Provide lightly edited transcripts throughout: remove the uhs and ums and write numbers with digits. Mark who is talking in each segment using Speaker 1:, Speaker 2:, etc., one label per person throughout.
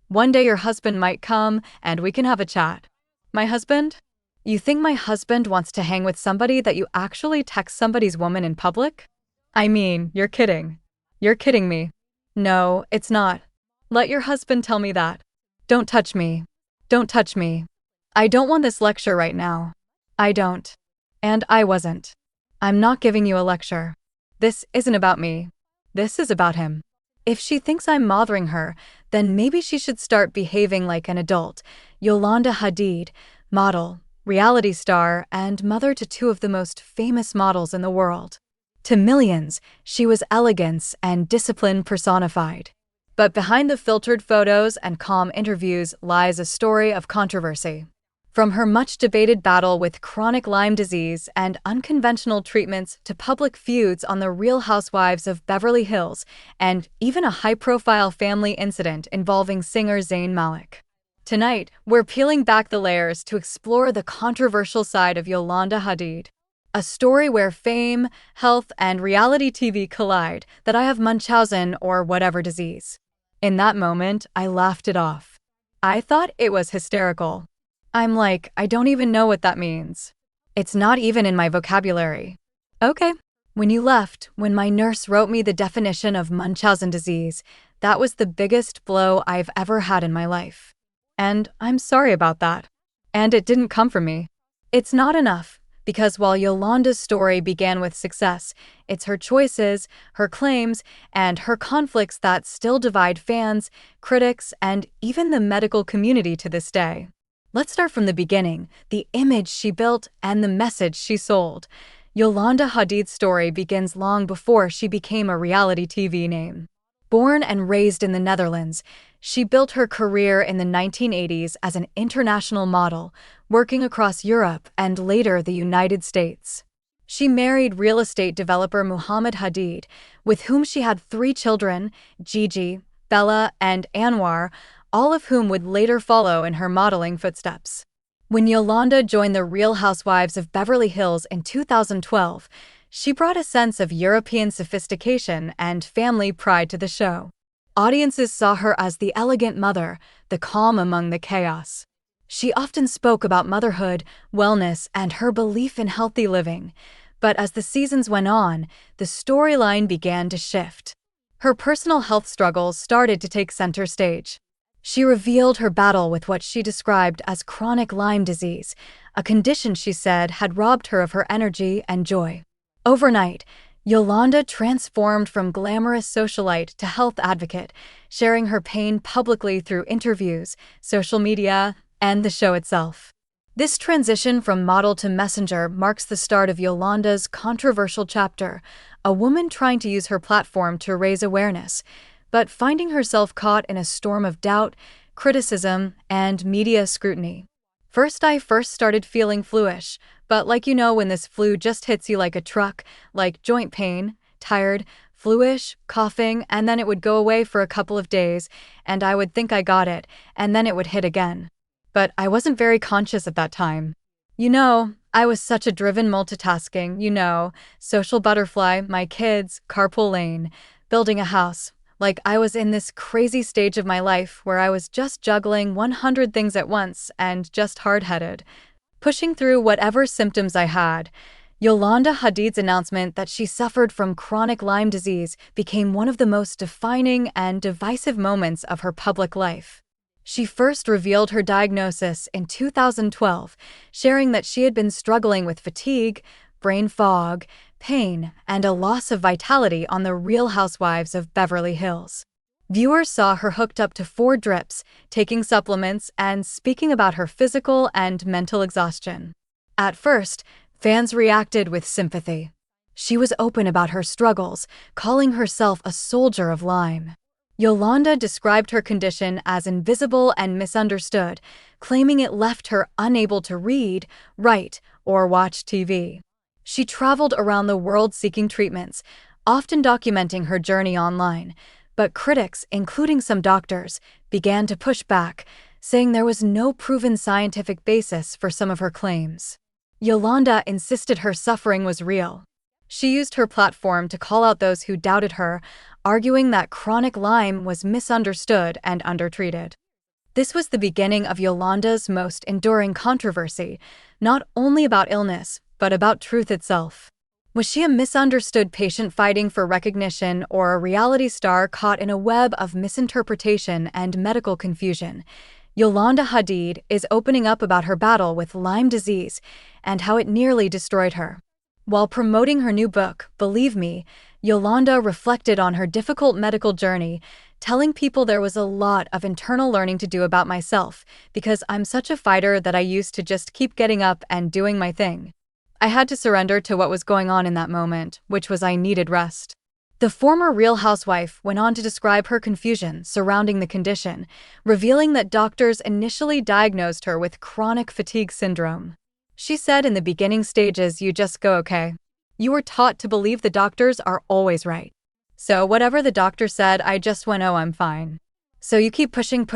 Speaker 1: One day your husband might come and we can have a chat. My husband? You think my husband wants to hang with somebody that you actually text somebody's woman in public? I mean, you're kidding. You're kidding me. No, it's not. Let your husband tell me that. Don't touch me. Don't touch me. I don't want this lecture right now. I don't. And I wasn't. I'm not giving you a lecture. This isn't about me. This is about him. If she thinks I'm mothering her, then maybe she should start behaving like an adult. Yolanda Hadid, model, reality star, and mother to two of the most famous models in the world. To millions, she was elegance and discipline personified. But behind the filtered photos and calm interviews lies a story of controversy. From her much-debated battle with chronic Lyme disease and unconventional treatments to public feuds on the Real Housewives of Beverly Hills and even a high-profile family incident involving singer Zayn Malik. Tonight, we're peeling back the layers to explore the controversial side of Yolanda Hadid. A story where fame, health, and reality TV collide, that I have Munchausen or whatever disease. In that moment, I laughed it off. I thought it was hysterical. I'm like, I don't even know what that means. It's not even in my vocabulary. Okay. When you left, when my nurse wrote me the definition of Munchausen disease, that was the biggest blow I've ever had in my life. And I'm sorry about that. And it didn't come from me. It's not enough, because while Yolanda's story began with success, it's her choices, her claims, and her conflicts that still divide fans, critics, and even the medical community to this day. Let's start from the beginning, the image she built and the message she sold. Yolanda Hadid's story begins long before she became a reality TV name. Born and raised in the Netherlands, she built her career in the 1980s as an international model, working across Europe and later the United States. She married real estate developer Muhammad Hadid, with whom she had 3 children, Gigi, Bella, and Anwar, all of whom would later follow in her modeling footsteps. When Yolanda joined the Real Housewives of Beverly Hills in 2012, she brought a sense of European sophistication and family pride to the show. Audiences saw her as the elegant mother, the calm among the chaos. She often spoke about motherhood, wellness, and her belief in healthy living. But as the seasons went on, the storyline began to shift. Her personal health struggles started to take center stage. She revealed her battle with what she described as chronic Lyme disease, a condition she said had robbed her of her energy and joy. Overnight, Yolanda transformed from glamorous socialite to health advocate, sharing her pain publicly through interviews, social media, and the show itself. This transition from model to messenger marks the start of Yolanda's controversial chapter, a woman trying to use her platform to raise awareness, but finding herself caught in a storm of doubt, criticism, and media scrutiny. I first started feeling flu-ish, but when this flu just hits you like a truck, like joint pain, tired, flu-ish, coughing, and then it would go away for a couple of days, and I would think I got it, and then it would hit again. But I wasn't very conscious at that time. I was such a driven multitasking, social butterfly, my kids, carpool lane, building a house. Like I was in this crazy stage of my life where I was just juggling 100 things at once and just hard-headed, pushing through whatever symptoms I had. Yolanda Hadid's announcement that she suffered from chronic Lyme disease became one of the most defining and divisive moments of her public life. She first revealed her diagnosis in 2012, sharing that she had been struggling with fatigue, brain fog, pain, and a loss of vitality on the Real Housewives of Beverly Hills. Viewers saw her hooked up to 4 drips, taking supplements, and speaking about her physical and mental exhaustion. At first, fans reacted with sympathy. She was open about her struggles, calling herself a soldier of Lyme. Yolanda described her condition as invisible and misunderstood, claiming it left her unable to read, write, or watch TV. She traveled around the world seeking treatments, often documenting her journey online, but critics, including some doctors, began to push back, saying there was no proven scientific basis for some of her claims. Yolanda insisted her suffering was real. She used her platform to call out those who doubted her, arguing that chronic Lyme was misunderstood and undertreated. This was the beginning of Yolanda's most enduring controversy, not only about illness, but about truth itself. Was she a misunderstood patient fighting for recognition or a reality star caught in a web of misinterpretation and medical confusion? Yolanda Hadid is opening up about her battle with Lyme disease and how it nearly destroyed her. While promoting her new book, Believe Me, Yolanda reflected on her difficult medical journey, telling people there was a lot of internal learning to do about myself because I'm such a fighter that I used to just keep getting up and doing my thing. I had to surrender to what was going on in that moment, which was I needed rest. The former Real Housewife went on to describe her confusion surrounding the condition, revealing that doctors initially diagnosed her with chronic fatigue syndrome. She said in the beginning stages, you just go okay. You were taught to believe the doctors are always right. So whatever the doctor said, I just went, oh, I'm fine. So you keep pushing,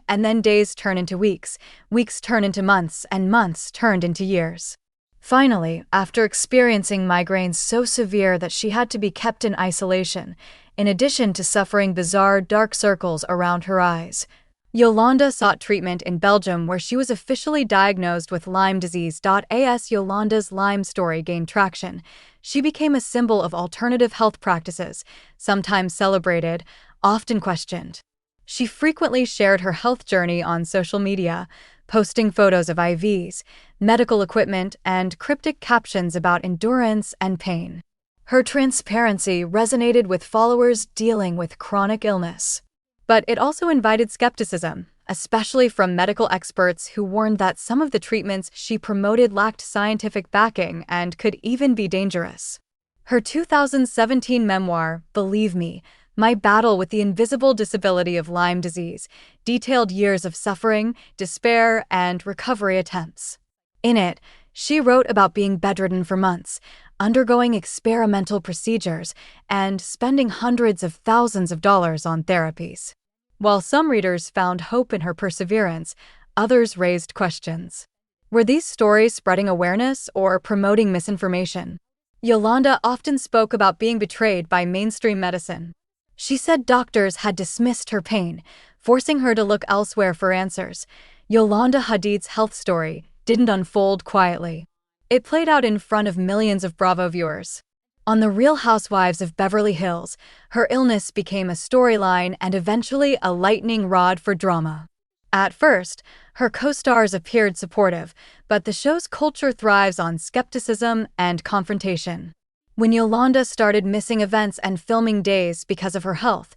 Speaker 1: and then days turn into weeks, weeks turn into months, and months turned into years. Finally, after experiencing migraines so severe that she had to be kept in isolation, in addition to suffering bizarre dark circles around her eyes, Yolanda sought treatment in Belgium where she was officially diagnosed with Lyme disease. As Yolanda's Lyme story gained traction, she became a symbol of alternative health practices, sometimes celebrated, often questioned. She frequently shared her health journey on social media, posting photos of IVs, medical equipment, and cryptic captions about endurance and pain. Her transparency resonated with followers dealing with chronic illness. But it also invited skepticism, especially from medical experts who warned that some of the treatments she promoted lacked scientific backing and could even be dangerous. Her 2017 memoir, Believe Me, My Battle with the Invisible Disability of Lyme Disease, detailed years of suffering, despair, and recovery attempts. In it, she wrote about being bedridden for months, undergoing experimental procedures, and spending hundreds of thousands of dollars on therapies. While some readers found hope in her perseverance, others raised questions. Were these stories spreading awareness or promoting misinformation? Yolanda often spoke about being betrayed by mainstream medicine. She said doctors had dismissed her pain, forcing her to look elsewhere for answers. Yolanda Hadid's health story didn't unfold quietly. It played out in front of millions of Bravo viewers. On The Real Housewives of Beverly Hills, her illness became a storyline and eventually a lightning rod for drama. At first, her co-stars appeared supportive, but the show's culture thrives on skepticism and confrontation. When Yolanda started missing events and filming days because of her health,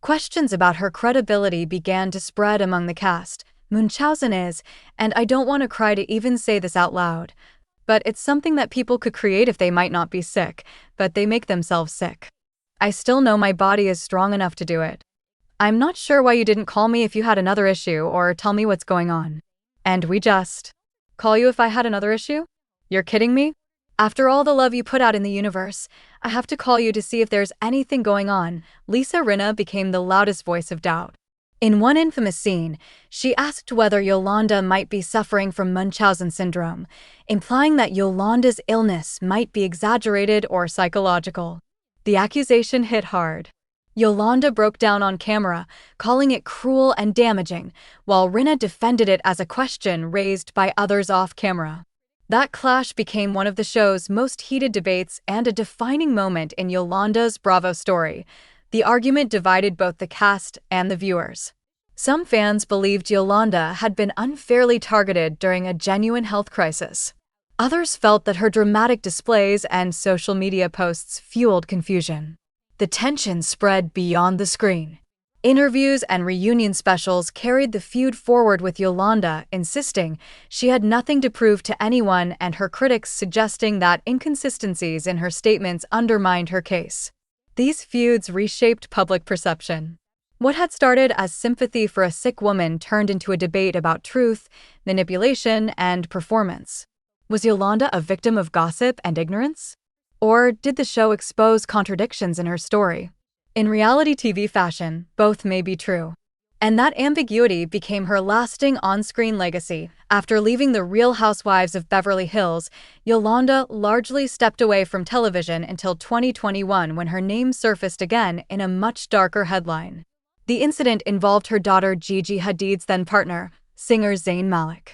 Speaker 1: questions about her credibility began to spread among the cast. Munchausen is, and I don't want to cry to even say this out loud, but it's something that people could create if they might not be sick, but they make themselves sick. I still know my body is strong enough to do it. I'm not sure why you didn't call me if you had another issue or tell me what's going on. And we just call you if I had another issue? You're kidding me? After all the love you put out in the universe, I have to call you to see if there's anything going on. Lisa Rinna became the loudest voice of doubt. In one infamous scene, she asked whether Yolanda might be suffering from Munchausen syndrome, implying that Yolanda's illness might be exaggerated or psychological. The accusation hit hard. Yolanda broke down on camera, calling it cruel and damaging, while Rinna defended it as a question raised by others off camera. That clash became one of the show's most heated debates and a defining moment in Yolanda's Bravo story. The argument divided both the cast and the viewers. Some fans believed Yolanda had been unfairly targeted during a genuine health crisis. Others felt that her dramatic displays and social media posts fueled confusion. The tension spread beyond the screen. Interviews and reunion specials carried the feud forward with Yolanda, insisting she had nothing to prove to anyone and her critics suggesting that inconsistencies in her statements undermined her case. These feuds reshaped public perception. What had started as sympathy for a sick woman turned into a debate about truth, manipulation, and performance. Was Yolanda a victim of gossip and ignorance? Or did the show expose contradictions in her story? In reality TV fashion, both may be true. And that ambiguity became her lasting on-screen legacy. After leaving The Real Housewives of Beverly Hills, Yolanda largely stepped away from television until 2021 when her name surfaced again in a much darker headline. The incident involved her daughter Gigi Hadid's then-partner, singer Zayn Malik.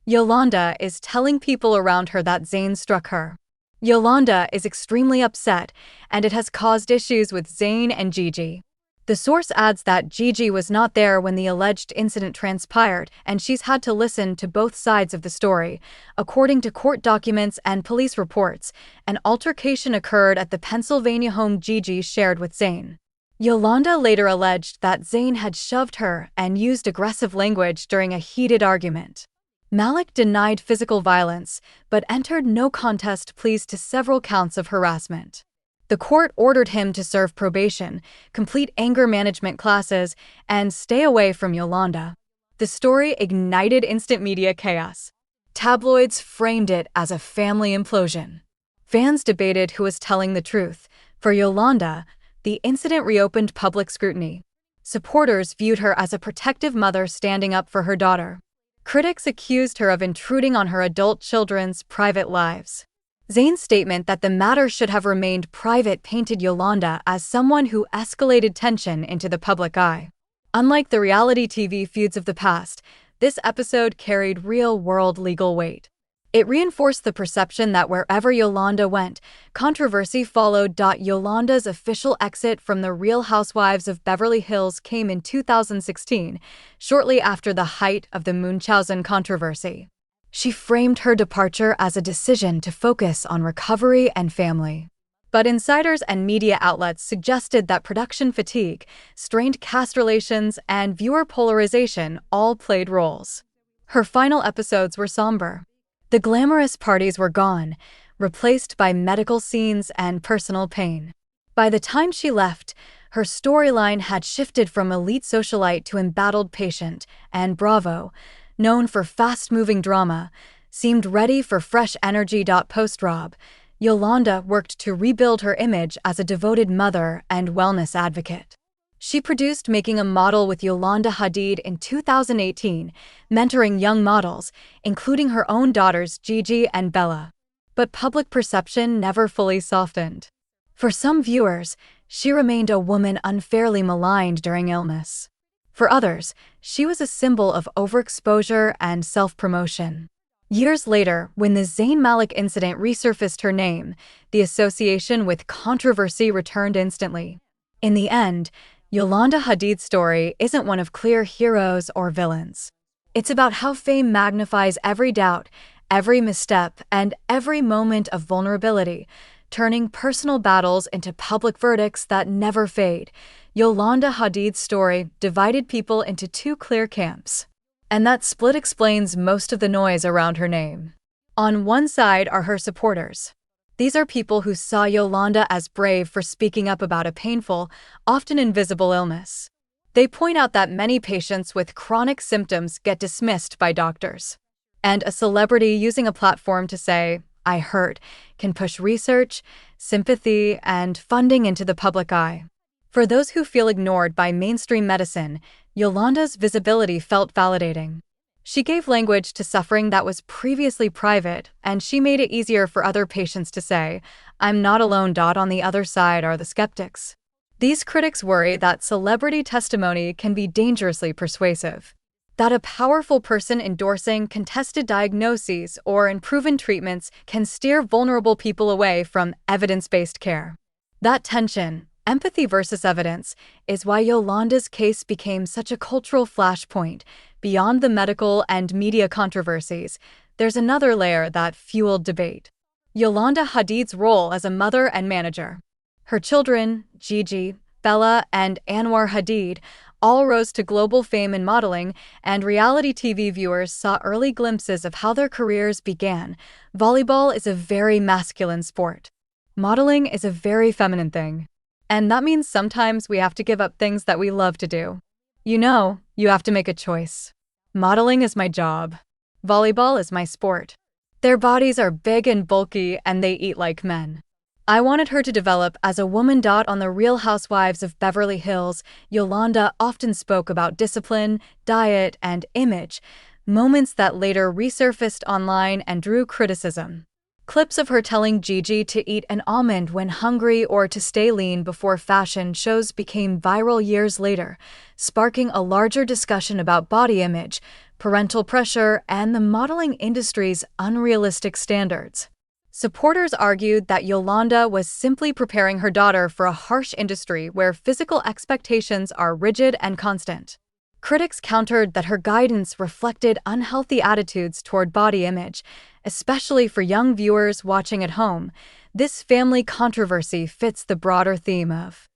Speaker 1: Yolanda is telling people around her that Zayn struck her. Yolanda is extremely upset, and it has caused issues with Zayn and Gigi. The source adds that Gigi was not there when the alleged incident transpired, and she's had to listen to both sides of the story. According to court documents and police reports, an altercation occurred at the Pennsylvania home Gigi shared with Zayn. Yolanda later alleged that Zayn had shoved her and used aggressive language during a heated argument. Malik denied physical violence, but entered no contest pleas to several counts of harassment. The court ordered him to serve probation, complete anger management classes, and stay away from Yolanda. The story ignited instant media chaos. Tabloids framed it as a family implosion. Fans debated who was telling the truth. For Yolanda, the incident reopened public scrutiny. Supporters viewed her as a protective mother standing up for her daughter. Critics accused her of intruding on her adult children's private lives. Zayn's statement that the matter should have remained private painted Yolanda as someone who escalated tension into the public eye. Unlike the reality TV feuds of the past, this episode carried real-world legal weight. It reinforced the perception that wherever Yolanda went, controversy followed. Yolanda's official exit from the Real Housewives of Beverly Hills came in 2016, shortly after the height of the Munchausen controversy. She framed her departure as a decision to focus on recovery and family. But insiders and media outlets suggested that production fatigue, strained cast relations, and viewer polarization all played roles. Her final episodes were somber. The glamorous parties were gone, replaced by medical scenes and personal pain. By the time she left, her storyline had shifted from elite socialite to embattled patient, and Bravo, known for fast-moving drama, seemed ready for fresh energy. Post-RHOBH, Yolanda worked to rebuild her image as a devoted mother and wellness advocate. She produced Making a Model with Yolanda Hadid in 2018, mentoring young models, including her own daughters Gigi and Bella. But public perception never fully softened. For some viewers, she remained a woman unfairly maligned during illness. For others, she was a symbol of overexposure and self-promotion. Years later, when the Zayn Malik incident resurfaced her name, the association with controversy returned instantly. In the end, Yolanda Hadid's story isn't one of clear heroes or villains. It's about how fame magnifies every doubt, every misstep, and every moment of vulnerability, turning personal battles into public verdicts that never fade. Yolanda Hadid's story divided people into two clear camps. And that split explains most of the noise around her name. On one side are her supporters. These are people who saw Yolanda as brave for speaking up about a painful, often invisible illness. They point out that many patients with chronic symptoms get dismissed by doctors. And a celebrity using a platform to say, "I hurt," can push research, sympathy, and funding into the public eye. For those who feel ignored by mainstream medicine, Yolanda's visibility felt validating. She gave language to suffering that was previously private, and she made it easier for other patients to say, "I'm not alone." On the other side are the skeptics. These critics worry that celebrity testimony can be dangerously persuasive, that a powerful person endorsing contested diagnoses or unproven treatments can steer vulnerable people away from evidence-based care. That tension, empathy versus evidence, is why Yolanda's case became such a cultural flashpoint. Beyond the medical and media controversies, there's another layer that fueled debate: Yolanda Hadid's role as a mother and manager. Her children, Gigi, Bella, and Anwar Hadid, all rose to global fame in modeling, and reality TV viewers saw early glimpses of how their careers began. Volleyball is a very masculine sport. Modeling is a very feminine thing. And that means sometimes we have to give up things that we love to do. You have to make a choice. Modeling is my job. Volleyball is my sport. Their bodies are big and bulky, and they eat like men. I wanted her to develop as a woman. On the Real Housewives of Beverly Hills, Yolanda often spoke about discipline, diet, and image, moments that later resurfaced online and drew criticism. Clips of her telling Gigi to eat an almond when hungry or to stay lean before fashion shows became viral years later, sparking a larger discussion about body image, parental pressure, and the modeling industry's unrealistic standards. Supporters argued that Yolanda was simply preparing her daughter for a harsh industry where physical expectations are rigid and constant. Critics countered that her guidance reflected unhealthy attitudes toward body image, especially for young viewers watching at home. This family controversy fits the broader theme of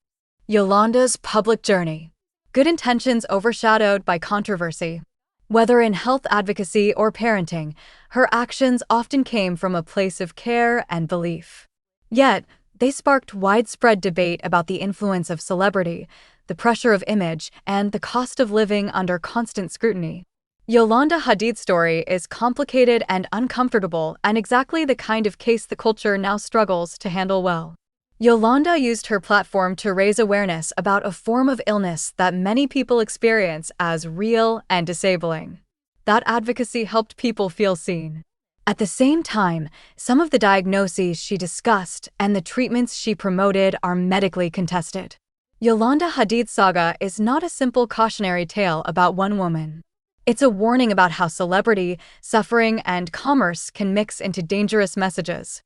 Speaker 1: Yolanda's public journey. Good intentions overshadowed by controversy. Whether in health advocacy or parenting, her actions often came from a place of care and belief. Yet, they sparked widespread debate about the influence of celebrity, the pressure of image, and the cost of living under constant scrutiny. Yolanda Hadid's story is complicated and uncomfortable, and exactly the kind of case the culture now struggles to handle well. Yolanda used her platform to raise awareness about a form of illness that many people experience as real and disabling. That advocacy helped people feel seen. At the same time, some of the diagnoses she discussed and the treatments she promoted are medically contested. Yolanda Hadid's saga is not a simple cautionary tale about one woman. It's a warning about how celebrity, suffering, and commerce can mix into dangerous messages.